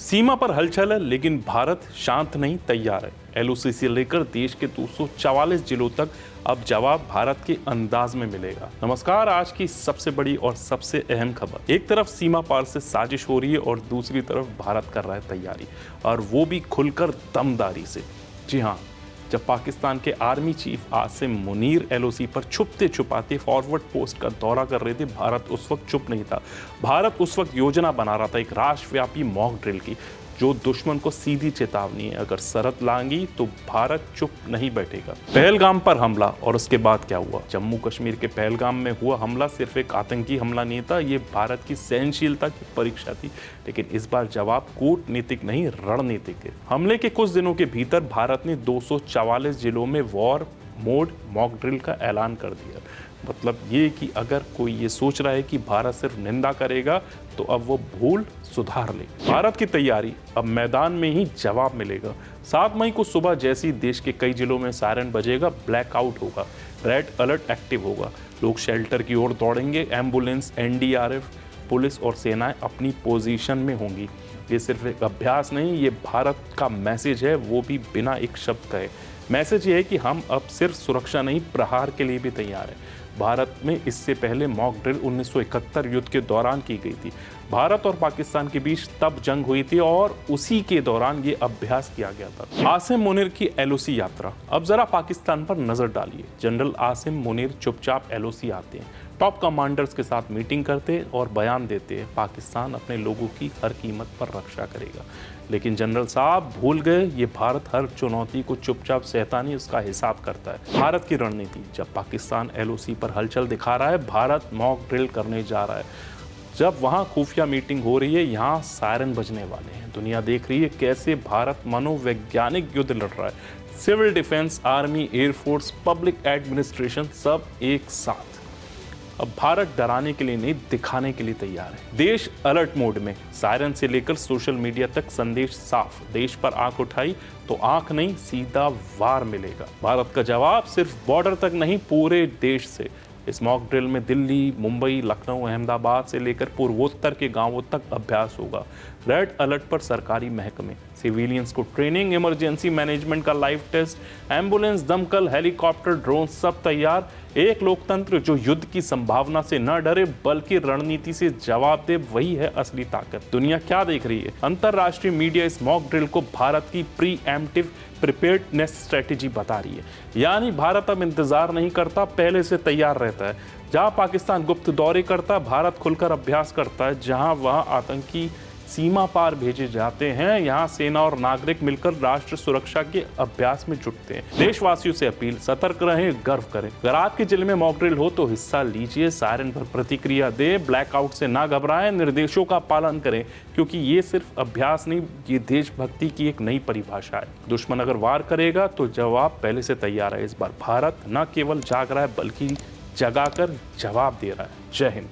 सीमा पर हलचल है, लेकिन भारत शांत नहीं, तैयार है। एलओसी से लेकर देश के 244 जिलों तक अब जवाब भारत के अंदाज में मिलेगा। नमस्कार, आज की सबसे बड़ी और सबसे अहम खबर। एक तरफ सीमा पार से साजिश हो रही है और दूसरी तरफ भारत कर रहा है तैयारी, और वो भी खुलकर दमदारी से। जी हाँ, जब पाकिस्तान के army chief Asim Munir LOC पर छुपते छुपाते फॉरवर्ड पोस्ट का दौरा कर रहे थे, भारत उस वक्त चुप नहीं था। भारत उस वक्त योजना बना रहा था एक राष्ट्रव्यापी मॉक ड्रिल की, जो दुश्मन को सीधी चेतावनी है, अगर शरत लाएंगी तो भारत चुप नहीं बैठेगा। पहलगाम पर हमला, और उसके बाद क्या हुआ? जम्मू कश्मीर के पहलगाम में हुआ हमला सिर्फ एक आतंकी हमला नहीं था, ये भारत की सहनशीलता की परीक्षा थी। लेकिन इस बार जवाब कूटनीतिक नहीं, रणनीतिक है। हमले के कुछ दिनों के भीतर भारत ने 244 जिलों में वॉर मोड मॉक ड्रिल का ऐलान कर दिया। मतलब ये कि अगर कोई ये सोच रहा है कि भारत सिर्फ निंदा करेगा, तो अब वो भूल सुधार ले। भारत की तैयारी, अब मैदान में ही जवाब मिलेगा। 7 मई को सुबह जैसी देश के कई जिलों में सायरन बजेगा, ब्लैकआउट होगा, रेड अलर्ट एक्टिव होगा, लोग शेल्टर की ओर दौड़ेंगे, एम्बुलेंस, एनडीआरएफ, पुलिस और सेनाएं अपनी पोजीशन में होंगी। ये सिर्फ एक अभ्यास नहीं, ये भारत का मैसेज है, वो भी बिना एक शब्द कहे। मैसेज ये है कि हम अब सिर्फ सुरक्षा नहीं, प्रहार के लिए भी तैयार हैं। भारत में इससे पहले मॉक ड्रिल 1971 युद्ध के दौरान की गई थी। भारत और पाकिस्तान के बीच तब जंग हुई थी और उसी के दौरान ये अभ्यास किया गया था। आसिम मुनीर की एलओसी यात्रा। अब जरा पाकिस्तान पर नजर डालिए। जनरल आसिम मुनीर चुपचाप एलओसी आते हैं, टॉप कमांडर्स के साथ मीटिंग करते और बयान देते हैं, पाकिस्तान अपने लोगों की हर कीमत पर रक्षा करेगा। लेकिन जनरल साहब भूल गए, ये भारत हर चुनौती को चुपचाप सहता नहीं, उसका हिसाब करता है। भारत की रणनीति, जब पाकिस्तान एलओसी पर हलचल दिखा रहा है, भारत मॉक ड्रिल करने जा रहा है। जब वहाँ खुफिया मीटिंग हो रही है, यहाँ सायरन बजने वाले हैं। दुनिया देख रही है कैसे भारत मनोवैज्ञानिक युद्ध लड़ रहा है। Civil defence, army, air force, public administration, सब एक साथ। अब भारत डराने के लिए नहीं, दिखाने के लिए तैयार है। देश अलर्ट मोड में, सायरन से लेकर सोशल मीडिया तक संदेश साफ। देश पर आंख उठाई तो आंख नहीं, सीधा वार मिलेगा। भारत का जवाब सिर्फ बॉर्डर तक नहीं, पूरे देश से। इस मॉक ड्रिल में दिल्ली, मुंबई, लखनऊ, अहमदाबाद से लेकर पूर्वोत्तर के गांवों तक अभ्यास होगा। रेड अलर्ट पर सरकारी महकमे, सिविलियंस को ट्रेनिंग, इमरजेंसी मैनेजमेंट का लाइव टेस्ट, एम्बुलेंस, दमकल, हेलीकॉप्टर, ड्रोन, सब तैयार। एक लोकतंत्र जो युद्ध की संभावना से न डरे बल्कि रणनीति से जवाब दे, वही है असली ताकत। दुनिया क्या देख रही है? अंतरराष्ट्रीय मीडिया इस मॉक ड्रिल को भारत की प्री एम्प्टिव प्रिपेयर्डनेस स्ट्रेटेजी बता रही है। यानी भारत अब इंतजार नहीं करता, पहले से तैयार रहता है। जहां पाकिस्तान गुप्त दौरे करता, भारत खुलकर अभ्यास करता है। जहां वहां आतंकी सीमा पार भेजे जाते हैं, यहाँ सेना और नागरिक मिलकर राष्ट्र सुरक्षा के अभ्यास में जुटते हैं। देशवासियों से अपील, सतर्क रहें, गर्व करें। अगर आपके जिले में मॉक ड्रिल हो तो हिस्सा लीजिए, सायरन पर प्रतिक्रिया दें, ब्लैकआउट से ना घबराएं, निर्देशों का पालन करें, क्योंकि ये सिर्फ अभ्यास नहीं, ये देशभक्ति की एक नई परिभाषा है। दुश्मन अगर वार करेगा तो जवाब पहले से तैयार है। इस बार भारत न केवल जाग रहा है, बल्कि जगाकर जवाब दे रहा है। जय हिंद।